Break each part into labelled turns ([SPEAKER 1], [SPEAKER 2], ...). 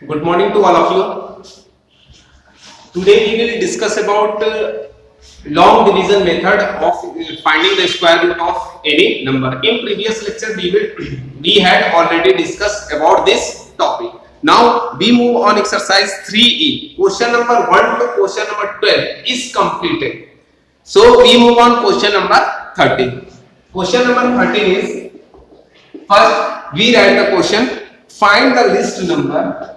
[SPEAKER 1] Good morning to all of you. Today we will discuss about long division method of finding the square root of any number. In previous lecture we had already discussed about this topic. Now we move on exercise 3E. Question number 1 to question number 12 is completed. So we move on question number 13. Question number 13 is, first we write the question, find the list number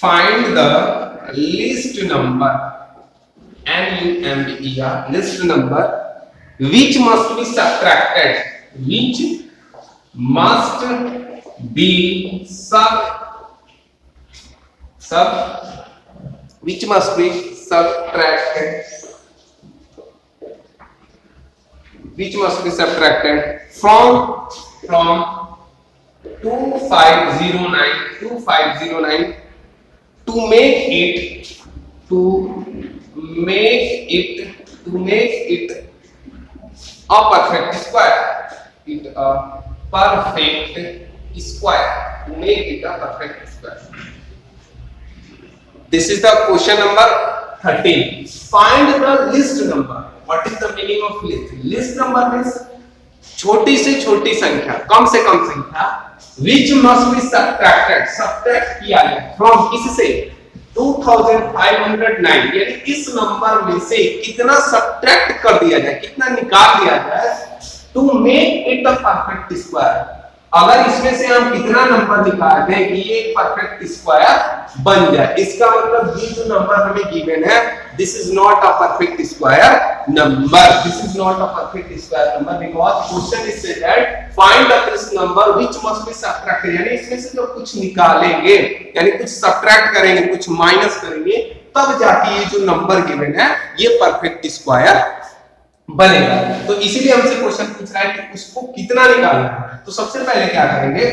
[SPEAKER 1] NUMBER list number which must be subtracted, from 2509 to make it a perfect square. This is the question number 13. Find the list number. What is the meaning of list? List number means छोटी से छोटी संख्या, कम से कम संख्या, which must be subtracted, subtract किया जाए from किससे? 2509, यानी इस नंबर में से कितना सब्ट्रैक्ट कर दिया जाए, कितना निकाल दिया जाए, to make it a perfect square. अगर इसमें से हम कितना नंबर निकाल दें कि ये एक परफेक्ट स्क्वायर बन जाए, इसका मतलब ये जो नंबर हमें गिवन है, this is not a perfect square number, because question is said that find the list number which must be subtracted, यानी इसमें से जो कुछ निकालेंगे, यानी कुछ सब्ट्रैक्ट करेंगे, कुछ माइनस करेंगे, तब जाके ये जो नंबर गिवन है ये परफेक्ट स्क्वायर बनेगा। तो इसीलिए हमसे क्वेश्चन पूछ रहा है कि उसको कितना निकालना है। तो सबसे पहले क्या करेंगे,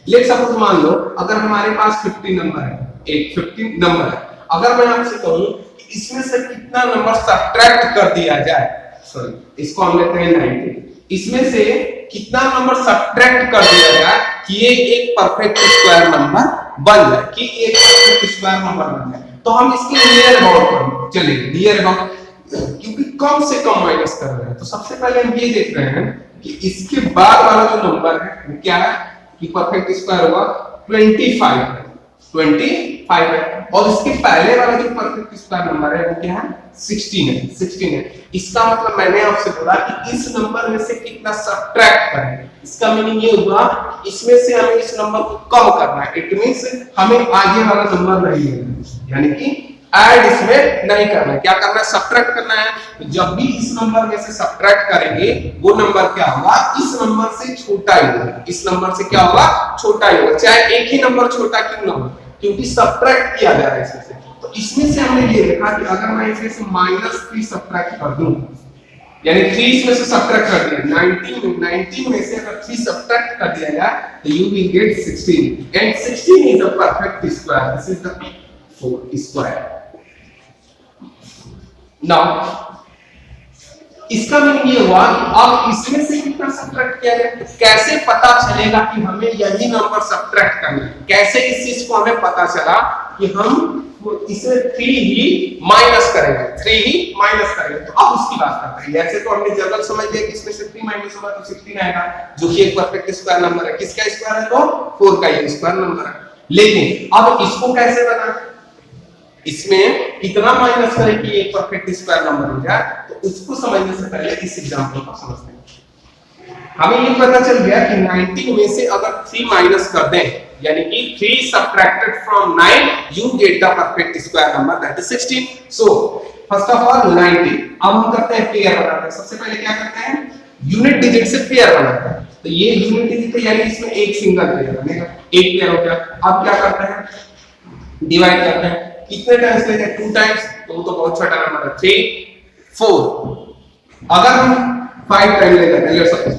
[SPEAKER 1] लेट्स सपोज मान लो अगर हमारे पास 50 नंबर है, एक 50 नंबर है, अगर मैं आपसे कहूं कि इसमें से कितना नंबर सब्ट्रैक्ट कर दिया जाए, सॉरी इसको हम लेते हैं 90, इसमें से कितना नंबर सब्ट्रैक्ट कर दिया जाए कि ये एक परफेक्ट स्क्वायर नंबर बन जाए, तो हम इसके नियर अबाउट चलेंगे, नियर अबाउट, क्योंकि कम से कम माइनस कर रहे हैं। तो सबसे पहले हम ये देख रहे हैं कि इसके बाद वाला जो नंबर है वो क्या है, कि परफेक्ट स्क्वायर होगा 25 है, और इसके पहले वाला जो परफेक्ट स्क्वायर नंबर है वो क्या है, 16 है। इसका मतलब मैंने आपसे बोला कि इस नंबर में से कितना सब्ट्रैक्ट करें, इसका मीनिंग ये हुआ इसमें से हमें इस नंबर को कम करना है, इट मींस हमें आगे वाला नंबर नहीं लेना, यानी कि ऐड इसमें नहीं करना है, क्या करना है, सब्ट्रैक्ट करना है। तो जब भी इस नंबर में से सब्ट्रैक्ट करेंगे वो नंबर क्या होगा, इस नंबर से छोटा ही होगा, इस नंबर से क्या होगा, छोटा ही होगा, चाहे एक ही नंबर छोटा क्यों ना हो, क्योंकि सब्ट्रैक्ट किया जा रहा है इसमें से। तो इसमें से हमने ये देखा कि अगर मैं इसमें से -3 सब्ट्रैक्ट कर दूं, यानी 3 इसमें से सब्ट्रैक्ट कर दिया, 19 में से अगर 3 सब्ट्रैक्ट कर दिया जाए तो you will get 16, and 16 is a perfect square, this is the 4 square. Now इसका मीनिंग ये हुआ कि अब इसमें से कितना सब्ट्रैक्ट किया जाए, कैसे पता चलेगा कि हमें यही नंबर सब्ट्रैक्ट करना है, कैसे इस चीज को हमें पता चला कि हम इसे 3 ही माइनस करेंगे, तो अब उसकी बात करते हैं। ऐसे तो हमने जनरल समझ लिया कि इसमें से 3 माइनस होगा तो 16 आएगा, जो कि एक परफेक्ट स्क्वायर नंबर है। किसका स्क्वायर है, तो 4 का ये स्क्वायर नंबर है। लेकिन अब इसको कैसे बनाना, इसमें कितना माइनस करें कि एक परफेक्ट स्क्वायर नंबर हो जाए, तो उसको समझने से पहले इस एग्जांपल को समझते हैं। हमें ये पता चल गया कि 19 में से अगर 3 माइनस कर दें, यानी कि 3 subtracted from 9, you get the perfect square number, that is 16। So first of all 90, अब हम करते हैं पेयर बनाते हैं। सबसे पहले क्या करते हैं, यूनिट डिजिट से पेयर बनाते हैं। तो ये यूनिट डिजिट है, यानी इसमें एक सिंगल पेयर बनेगा, एक पेयर हो गया। अब क्या करते हैं, डिवाइड करते हैं, कितने टाइम्स लेंगे, 2 टाइम्स, तो वो तो बहुत छोटा नंबर है, 3 4। अगर हम 5 टाइम लेते हैं, लेट्स सपोज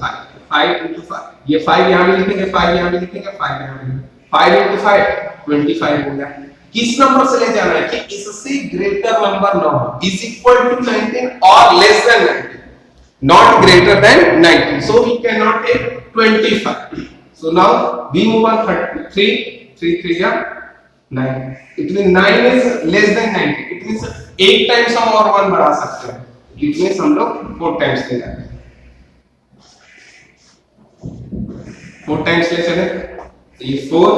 [SPEAKER 1] 5 into 5, ये 5 यहां भी लिखेंगे, 5 यहां भी लिखेंगे, 5 यहां भी, 5 into 5 25 हो गया। किस नंबर से ले जाना है कि इससे ग्रेटर नंबर ना हो, इज इक्वल टू 19 और less than 19, not greater than 19, so we cannot take 25. So now we move on 3 3 3 या 9, it mean 9 is less then 90, it means 8 times हम और 1 बढ़ा सकते हैं, इट मींस हम लोग 4 टाइम्स ले जाते हैं, 4 टाइम्स ले चले तो ये 4,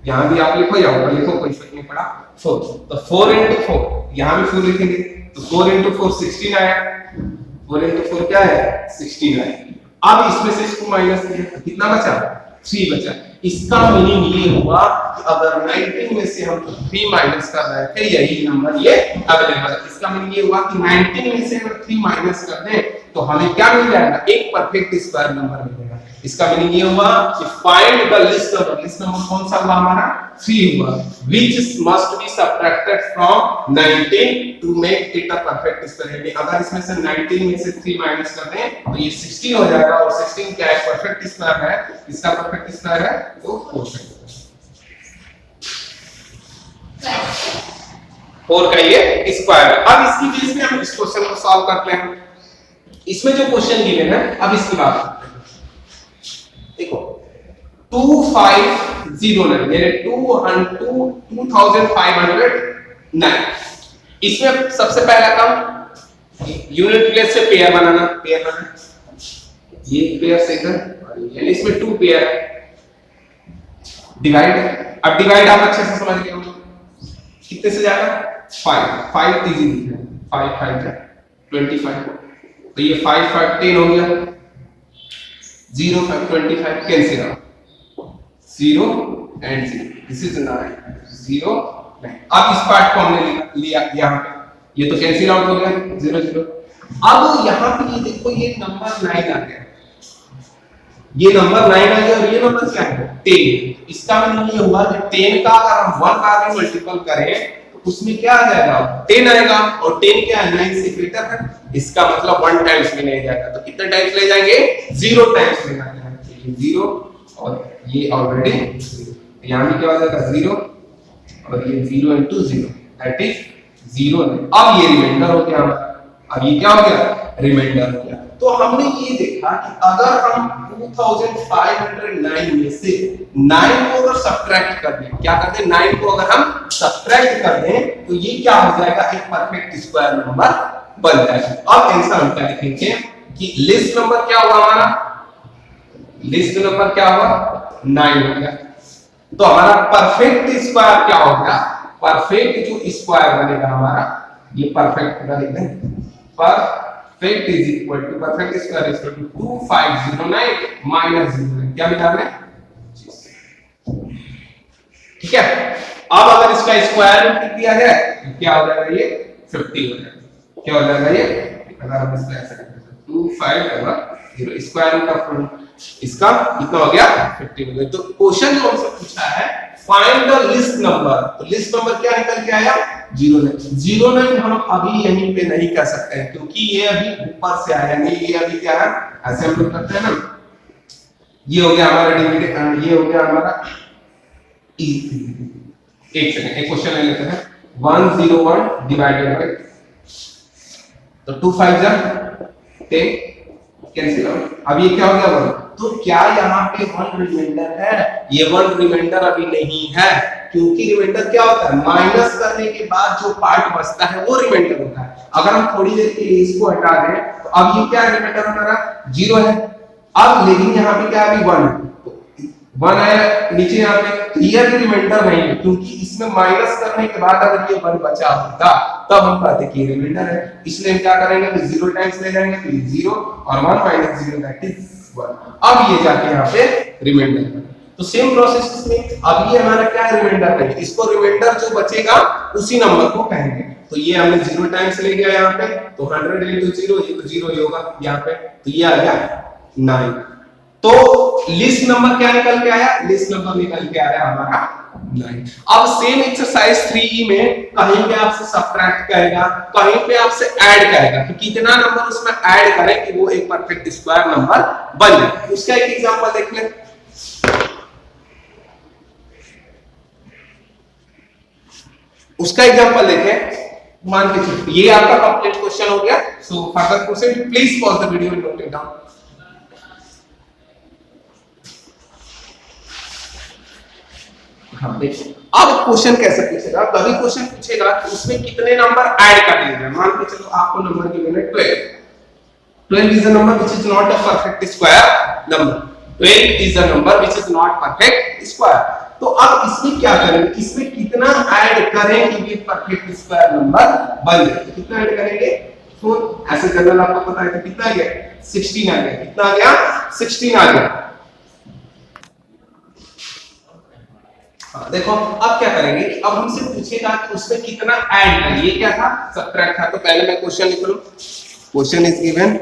[SPEAKER 1] यहां भी आप लिखो या ऊपर लिखो, कोई फर्क नहीं पड़ा, 4, तो 4 into 4, यहां भी 4 लिखेंगे तो 4 into 4 16 आया, 4 into 4 क्या है 16 आया। अब इसमें से इसको माइनस किया तो कितना बचा 3 बचा। इसका मीनिंग ये हुआ कि अगर 19 में से हम 3 माइनस कर रहे थे यही नंबर ये अवेलेबल है। इसका मीनिंग ये हुआ कि 19 में से अगर 3 माइनस कर दें तो हमें क्या मिल जाएगा, एक परफेक्ट स्क्वायर नंबर मिलेगा। इसका मीनिंग ये हुआ कि find the list number, list number कौन सा हुआ हमारा 3 हुआ, which must be subtracted from 19 to make it a perfect square। अगर इसमें से 19 में से 3 माइनस कर दें तो ये 16 हो जाएगा, और 16 क्या है परफेक्ट स्क्वायर है, इसका परफेक्ट स्क्वायर है तो 4 का ये स्क्वायर है। अब इसकी बेस पे हम इस क्वेश्चन को सॉल्व करते हैं। इसमें जो क्वेश्चन गिवन है अब इसकी बात करते हैं। देखो 2509 यानी 2509, इसमें सबसे पहला काम यूनिट प्लेस से पेयर बनाना, ये पेयर से इधर, यानी इसमें 2 पेयर है, डिवाइड। अब डिवाइड आप अच्छे से समझ गए होंगे, कितने से जाएगा 5 इजी दिख रहा है, 5 5 है 25, तो ये 5 5 10 हो गया, 0 5 25 cancel out, 0 and 0, this is 9 0 9। अब इस पार्ट को हमने लिया यहाँ पे, ये तो कैंसिल आउट हो गया 0 0। अब यहाँ पे ये देखो ये नंबर 9 आ गया, ये नंबर 9 आ गया, और ये नंबर क्या है 10। इसका मतलब ये हुआ कि 10 का अगर हम 1 बार में मल्टीपल करें तो उसमें क्या आ जाएगा 10 आएगा, और 10 क्या है 9 से ग्रेटर है, इसका मतलब 1 टाइम्स में नहीं जाएगा, तो कितने टाइम्स ले जाएंगे 0 टाइम्स ले जाएंगे, ये 0 और ये ऑलरेडी 0, यहां भी क्या हो जाएगा 0 और ये 0 into 0 दैट इज 0। अब ये रिमाइंडर हो गया, अब ये क्या हो गया रिमाइंडर हो गया। तो हमने ये देखा कि अगर हम 2509 में से 9 को अगर सब्ट्रैक्ट कर दें, क्या कर दें 9 को अगर हम सब्ट्रैक्ट कर दें तो ये क्या हो जाएगा एक परफेक्ट स्क्वायर नंबर बन जाएगा। अब आंसर हम क्या लिखेंगे कि लिस्ट नंबर क्या हुआ हमारा, लिस्ट नंबर क्या हुआ 9 हो गया, तो हमारा परफेक्ट स्क्वायर क्या हो गया, परफेक्ट जो स्क्वायर बनेगा हमारा ये परफेक्ट का लिख दें, perfect is equal to perfect square is equal to 2509 minus 0, क्या मिला हमें, ठीक है। अब अगर इसका स्क्वायर रूट किया जाए तो क्या हो जाएगा ये 50 हो जाएगा, क्या हो जाएगा ये, अगर हम इसको ऐसे करते हैं 2509 स्क्वायर रूट ऑफ इसका कितना हो गया 50 हो गया। तो क्वेश्चन जो हमसे पूछा है फाइंड द लिस्ट नंबर, तो लिस्ट नंबर क्या निकल के आया 09 हम अभी यहीं पे नहीं कर सकते हैं क्योंकि ये अभी ऊपर से आया नहीं, ये अभी क्या है ऐसे हम लोग करते हैं ना, ये हो गया हमारा डिविडेंड, ये हो गया हमारा एक सेकंड एक क्वेश्चन ले लेते हैं 101 डिवाइडेड बाय, तो 2 5 जा 10 कैंसिल आउट, अब ये क्या हो गया 1, तो क्या यहाँ पे 1 रिमाइंडर है, ये 1 रिमाइंडर अभी नहीं है क्योंकि रिमाइंडर क्या होता है माइनस करने के बाद जो पार्ट बचता है वो रिमाइंडर होता है। अगर हम थोड़ी देर के लिए इसको हटा दें तो अब ये क्या रिमाइंडर हमारा 0 है, अब लेकिन यहाँ पे क्या अभी 1 है नीचे यहाँ पे, तो ये भी रिमाइंडर नहीं है क्योंकि इसमें माइनस करने के बाद अगर ये 1 बचा होता तब हम कहते कि रिमाइंडर है, इसलिए हम क्या करेंगे तो 0 टाइम्स ले जाएंगे तो ये 0 और 1 माइनस 0 दैट इज 1, अब ये जाके यहाँ पे रिमाइंडर है। तो सेम प्रोसेस इसमें अब ये हमारा क्या है रिमाइंडर नहीं, इसको रिमाइंडर जो बचेगा उसी नंबर को कहेंगे, तो ये हमने 0 टाइम्स ले गया यहाँ पे, तो 100 into 0 ये तो 0 ही होगा यहाँ पे, तो ये आ गया 9। तो लिस्ट नंबर क्या निकल के आया, लिस्ट नंबर निकल के आया हमारा 9। अब सेम एक्सरसाइज 3E में कहीं पे आपसे सब्ट्रैक्ट करेगा, कहीं पे आपसे ऐड करेगा, तो कितना नंबर उसमें ऐड करें कि वो एक परफेक्ट स्क्वायर नंबर बन जाए। उसका एक एग्जांपल देख लें, उसका एग्जांपल देखें, मान के चलिए ये आपका कंप्लीट क्वेश्चन हो गया। So further proceed, please pause the video and note it down. हाँ देखो, अब क्वेश्चन कैसे पूछेगा, कभी क्वेश्चन पूछेगा कि उसमें कितने नंबर ऐड कर दिए जाए। मान के चलो आपको नंबर गिवन है 12। 12 is a number which is not a perfect square number. 12 is a number which is not perfect square. तो अब इसमें क्या करेंगे, इसमें कितना ऐड करें कि ये परफेक्ट स्क्वायर नंबर बन जाए। तो कितना ऐड करेंगे, 4। ऐसे जनरल आपको पता है कि कितना आ गया, 16 आ गया। कितना आ गया, 16 आ गया। देखो अब क्या करेंगे कि अब हमसे पूछेगा कि उसमें कितना ऐड करें। ये क्या था, सबट्रैक्ट था। तो पहले मैं क्वेश्चन लिख लूं। Question is given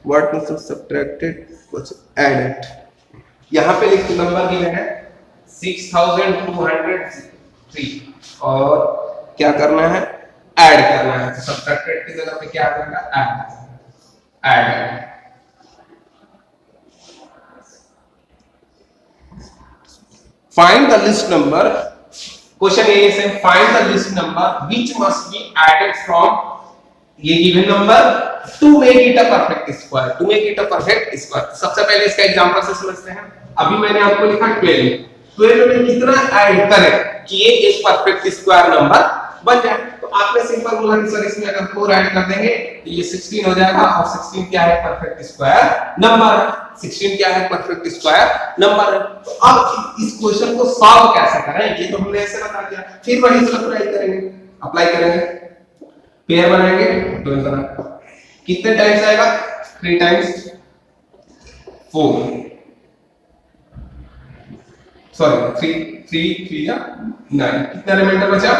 [SPEAKER 1] what means subtracted added. यहां पे लिख नंबर गिवन है 6203 और क्या करना है, ऐड करना है। तो सबट्रैक्टेड की जगह पे क्या आ जाएगा, add. Find the list number. Question A is find the list number which must be added from ये given number to make it a perfect square. To make it a perfect square. सबसे पहले इसका example से समझते हैं। अभी मैंने आपको लिखा 12। 12 में कितना ऐड करें कि ये एक परफेक्ट स्क्वायर नंबर बन जाए। तो आपने सिंपल बोला कि सर इसमें अगर 4 ऐड कर देंगे तो ये 16 हो जाएगा। और 16 क्या है, परफेक्ट स्क्वायर नंबर है। 16 क्या है, परफेक्ट स्क्वायर नंबर है। तो अब इस क्वेश्चन को सॉल्व कैसे करें, ये तो हमने ऐसे बता दिया। फिर वही अप्लाई करेंगे, पेयर बनाएंगे, 12 बना। कितने टाइम्स आएगा, 3 टाइम्स 4, सॉरी 3 या 9। कितना रिमाइंडर बचा,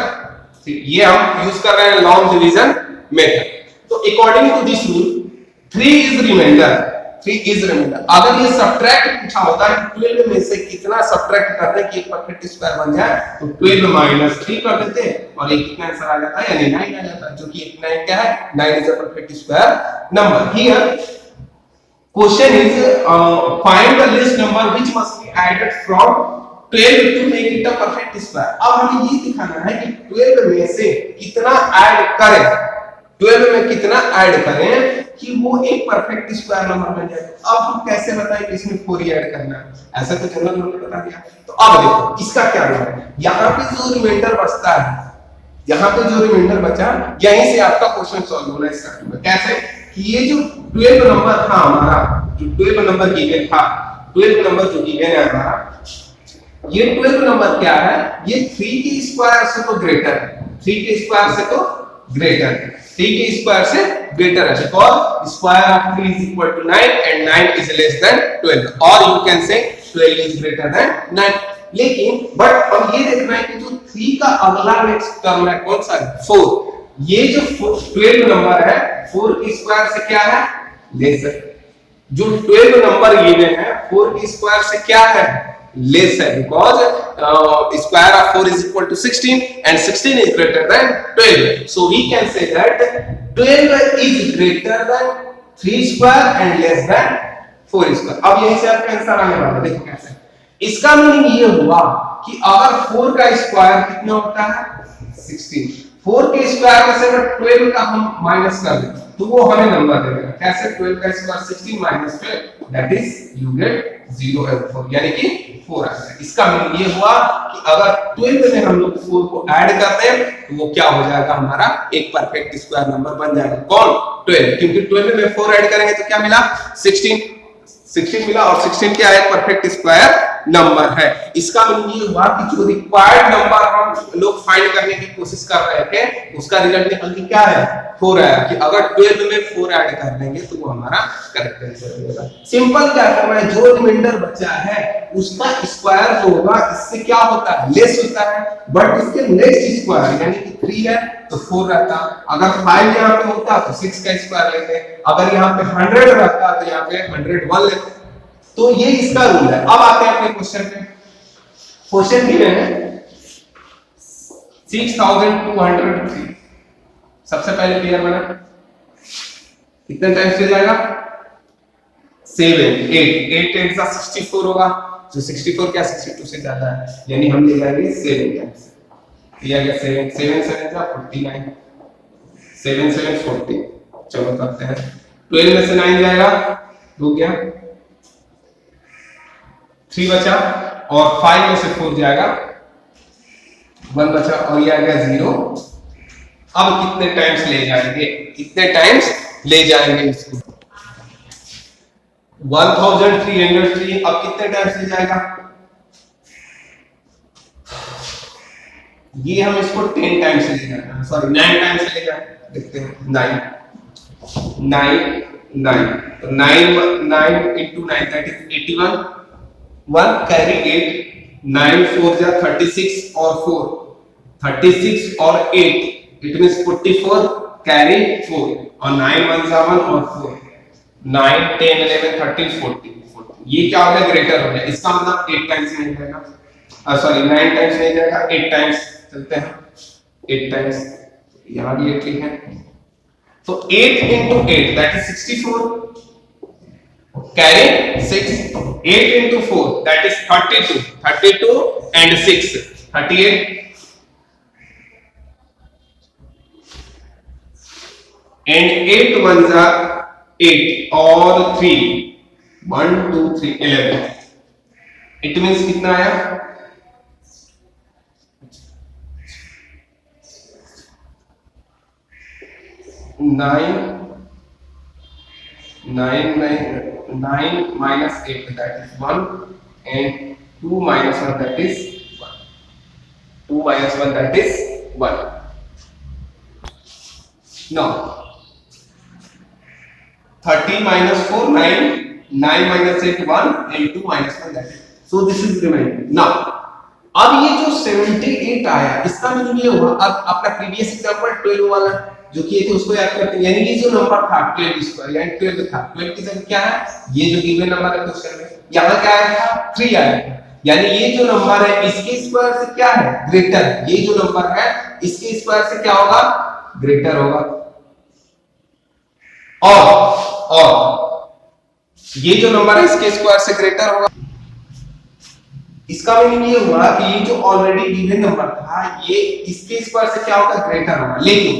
[SPEAKER 1] ये हम यूज कर रहे हैं लॉन्ग डिवीजन मेथड। तो according to this rule 3 is reminder. अगर ये सब्ट्रैक्ट पूछा होता है 12 में से कितना सब्ट्रैक्ट करते हैं कि एक परफेक्ट स्क्वायर बन जाए, तो 12 - 3 कर देते और ये कितना आंसर आ जाता है, यानी 9 आ जाता है। जो कि 9 क्या है, 9 is a perfect square number. Here question is find the list number which must be added from 12 to make it a perfect square. अब हमें ये दिखाना है कि 12 में से कितना ऐड करें, 12 में कितना ऐड करें कि वो एक परफेक्ट स्क्वायर नंबर बन जाए। अब हम कैसे बताएं कि इसमें 4 ही ऐड करना है, ऐसा तो जनरल हमने बता दिया। तो अब देखो इसका क्या है, यहाँ पे जो रिमाइंडर बचता है, यहाँ पे जो रिमाइंडर बचा, यहीं से आपका क्वेश्चन सॉल्व होना स्टार्ट होगा। कैसे कि ये जो 12 नंबर था हमारा, जो 12 नंबर गिवन था, 12 नंबर जो गिवन है हमारा, ये 12 नंबर क्या है, ये 3 के स्क्वायर से तो ग्रेटर है। 3 के स्क्वायर से तो ग्रेटर है, 3 के स्क्वायर से ग्रेटर है। Because square of 3 is equal to 9 and 9 is less than 12, और you can say 12 is greater than 9। लेकिन बट हम ये देख रहे हैं कि जो 3 का अगला नेक्स्ट टर्म है कौन सा है, 4। ये जो 12 नंबर है 4 के स्क्वायर से क्या है, लेसर। जो 12 नंबर गिवन है 4 के स्क्वायर से क्या है, लेस है। Because square of 4 is equal to 16 and 16 is greater than 12, so we can say that 12 is greater than 3 square and less than 4 square। अब यहीं से आपका आंसर आने वाला है। देखो कैसे, इसका मीनिंग ये हुआ कि अगर 4 का स्क्वायर कितना होता है, 16। 4 के स्क्वायर में से अगर 12 का हम माइनस कर दें तो वो हमें नंबर दे देगा। कैसे, 12 का square 16 - 12, that is you get 0 and 4, यानी कि 4 आता है। इसका मीनिंग ये हुआ कि अगर 12 में हम लोग 4 को ऐड करते हैं तो वो क्या हो जाएगा, हमारा एक परफेक्ट स्क्वायर नंबर बन जाएगा। कौन, 12, क्योंकि 12 में 4 ऐड करेंगे तो क्या मिला, 16 मिला, और 16 क्या है, परफेक्ट स्क्वायर नंबर है। इसका मीनिंग ये हुआ कि जो रिक्वायर्ड नंबर हम लोग फाइंड करने की कोशिश कर रहे थे उसका रिजल्ट निकल के क्या है, 4 आया। कि अगर 12 में 4 ऐड कर देंगे तो वो हमारा करेक्ट आंसर होगा। सिंपल क्या करना है, जो रिमाइंडर बचा है उसका स्क्वायर जो होगा इससे क्या होता है, लेस होता है। बट इसके नेक्स्ट स्क्वायर यानी कि 3 है तो 4 रहता। अगर 5 यहाँ पे होता तो 6 का स्क्वायर लेते, अगर यहाँ पे 100 रहता तो यहाँ पे 101 लेते। तो ये इसका रूल है। अब आते हैं अपने क्वेश्चन पे। क्वेश्चन गिवन है 6203। सबसे पहले पेयर बना, कितने टाइम्स हो जाएगा, 7 8 8 का 64 होगा। जो 64 क्या 62 से ज्यादा है, यानी हम ले जाएंगे 7 टाइम्स। ये आ गया 7 7 7 का 49, 7 7 40। चलो करते हैं, 12 में से 9 जाएगा, हो गया 3 बचा, और 5 में से 4 जाएगा 1 बचा और ये आ गया 0। अब कितने टाइम्स ले जाएंगे, कितने टाइम्स ले जाएंगे इसको, 1303। अब कितने टाइम्स ले जाएगा, ये हम इसको 10 टाइम्स ले जाएंगे, सॉरी 9 टाइम्स ले जाएंगे। देखते हैं 9 तो 9 into 9 that is 81, 1 carry 8, 9 4 जा 36 और 4 36 और 8 it means 44 carry 4 और 9 1 जा 1 और 4 9 10 11 13 14 ये क्या हो गया, ग्रेटर हो गया। इसका मतलब 8 टाइम्स नहीं जाएगा, सॉरी 9 टाइम्स नहीं जाएगा, 8 टाइम्स चलते हैं, 8 टाइम्स यहां भी 8 लिखे हैं तो 8 into 8 that is 64 carry 6, 8 into 4 that is 32 and 6 38 and 8 ones are 8 और 3 1 2 3 11 it means कितना आया, 9 minus 8 that is 1 and 2 minus 1 that is 1, 2 minus 1 that is 1. Now 30 minus 4 9, 9 minus 8 1 and 2 minus 1 that is, so this is remaining. Now अब ये जो 78 आया इसका meaning ये हुआ, अब अपना प्रीवियस एग्जांपल 12 वाला जो किए थे उसको याद करते हैं, यानी ये जो नंबर था 12 स्क्वायर यानी 12 था, 12 की जगह क्या है, ये जो गिवन नंबर है क्वेश्चन में यहां क्या आया था 3 आया था, यानी ये जो नंबर है इसके स्क्वायर से क्या है ग्रेटर, ये जो नंबर है इसके स्क्वायर से क्या होगा ग्रेटर होगा, और ये जो नंबर है इसके स्क्वायर से ग्रेटर होगा। इसका मीनिंग ये हुआ कि ये जो ऑलरेडी गिवन नंबर था ये इसके स्क्वायर से क्या होगा ग्रेटर होगा, लेकिन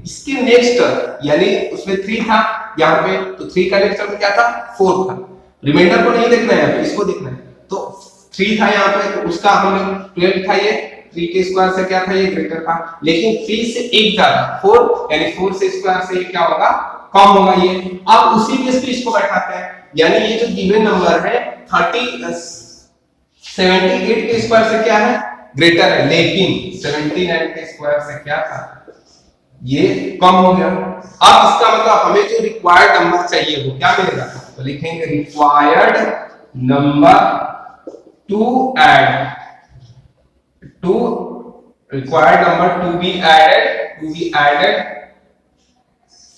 [SPEAKER 1] इसके नेक्स्ट यानी उसमें 3 था यहाँ पे तो 3 का नेक्स्ट में क्या था 4 था, रिमाइंडर को नहीं देखना है यहाँ पे, इसको देखना है, तो 3 था यहाँ पे तो उसका हमने 12 था, ये 3 के स्क्वायर से क्या था ये ग्रेटर था, लेकिन 3 से एक ज्यादा 4 यानी 4 से स्क्वायर से ये क्या होगा कम होगा ये। अब उसी बेस पे इसको बैठाते हैं, यानी ये जो गिवन नंबर है 78 के स्क्वायर से क्या है ग्रेटर है, लेकिन 79 के स्क्वायर से क्या था ये कम हो गया। अब इसका मतलब हमें जो रिक्वायर्ड नंबर चाहिए वो क्या मिलेगा, तो लिखेंगे required number to add to required number to be added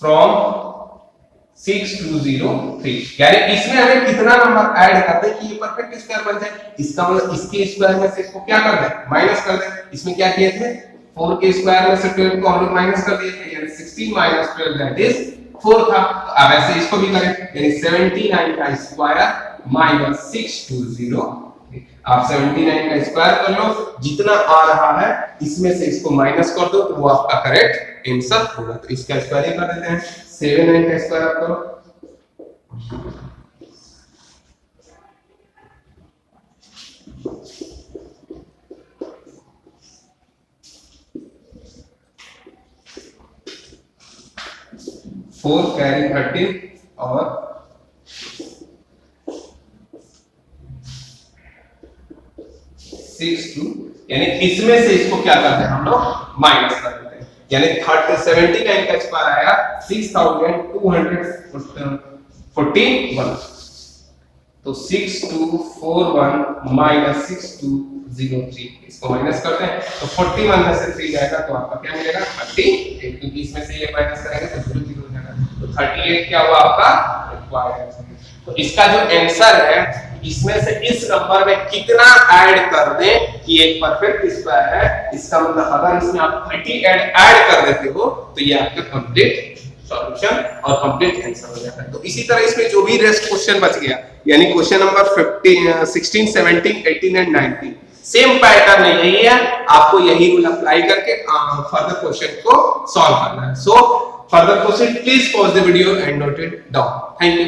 [SPEAKER 1] from 6203, यानी इसमें हमें कितना नंबर ऐड करना है कि ये परफेक्ट स्क्वायर बन जाए, इसका मतलब इसके स्क्वायर में से इसको क्या कर दें माइनस कर दें। इसमें क्या किए थे 4 के स्क्वायर में से 12 को हम लोग माइनस कर दिए थे, यानी 16 minus 12 that is 4 था। तो अब ऐसे इसको भी करें, यानी 79 का स्क्वायर माइनस 620, आप 79 का स्क्वायर कर लो, जितना आ रहा है इसमें से इसको माइनस कर दो तो वो आपका करेक्ट आंसर होगा। तो इसका स्क्वायर ही कर देते हैं, 79 का स्क्वायर आप करो, फोर कैरी 13 और 62, यानी इसमें से इसको क्या करते हैं हम लोग माइनस कर देते हैं, यानी 79 का स्क्वायर आया 6241, तो 6241 माइनस 6203 इसको माइनस करते हैं तो 41 में से 3 जाएगा तो आपका क्या मिलेगा 38, क्योंकि इसमें से ये माइनस करेंगे तो 0 0 हो जाएगा, तो 38 क्या हुआ आपका रिक्वायर्ड आंसर। तो इसका जो आंसर है इसमें से इस नंबर में कितना ऐड कर दें कि एक परफेक्ट स्क्वायर है, इसका मतलब अगर इसमें आप 30 ऐड कर देते हो तो ये आपका कंप्लीट सॉल्यूशन और कंप्लीट आंसर हो जाता है। तो इसी तरह इसमें जो भी रेस्ट क्वेश्चन बच गया, यानी question number 15 16 17 18 and 19 same pattern यही है, आपको यही रूल अप्लाई करके फर्दर क्वेश्चन को सॉल्व करना है। So further question please pause the video and note it down. Thank you.